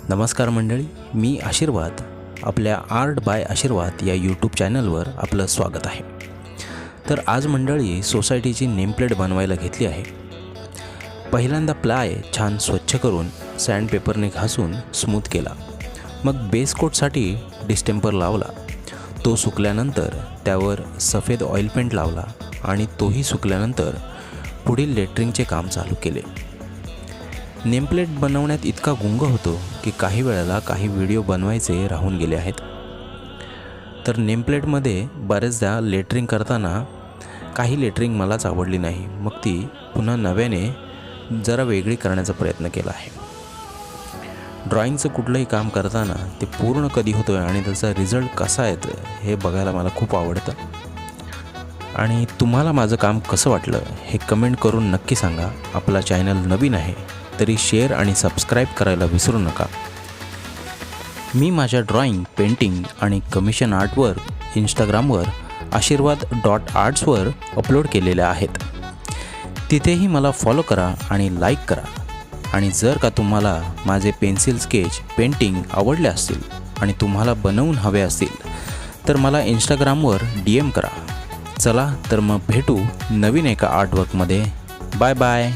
नमस्कार मंडळी, मी आशीर्वाद. आपल्या आर्ट बाय आशीर्वाद या यूट्यूब चॅनलवर आपलं स्वागत आहे. तर आज मंडळी सोसायटीची नेमप्लेट बनवायला घेतली आहे. पहिल्यांदा प्लाय छान स्वच्छ करून सँडपेपरने घासून स्मूथ केला. मग बेस कोटसाठी डिस्टेंपर लावला. तो सुकल्यानंतर त्यावर सफेद ऑइल पेंट लावला आणि तोही सुकल्यानंतर पुढील लेटरिंगचे काम चालू केले. नेमप्लेट बनवण्यात इतका गुंग होतो की काही वेळेला काही व्हिडिओ बनवायचे राहून गेले आहेत. तर नेमप्लेटमध्ये बऱ्याचदा लेटरिंग करताना काही लेटरिंग मलाच आवडली नाही. मग ती पुन्हा नव्याने जरा वेगळी करण्याचा प्रयत्न केला आहे. ड्रॉइंगचं कुठलंही काम करताना ते पूर्ण कधी होतं आहे आणि त्याचा रिझल्ट कसा येतो हे बघायला मला खूप आवडतं. आणि तुम्हाला माझं काम कसं वाटलं हे कमेंट करून नक्की सांगा. आपला चॅनल नवीन आहे तरी शेअर आणि सबस्क्राईब करायला विसरू नका. मी माझ्या ड्रॉइंग, पेंटिंग आणि कमिशन आर्टवर्क इंस्टाग्रामवर आशीर्वाद.artsवर अपलोड केलेल्या आहेत. तिथेही मला फॉलो करा आणि लाईक करा. आणि जर का तुम्हाला माझे पेन्सिल स्केच, पेंटिंग आवडले असतील आणि तुम्हाला बनवून हवे असतील तर मला इंस्टाग्रामवर DM करा. चला तर मग भेटू नवीन एका आर्टवर्कमध्ये. Bye bye.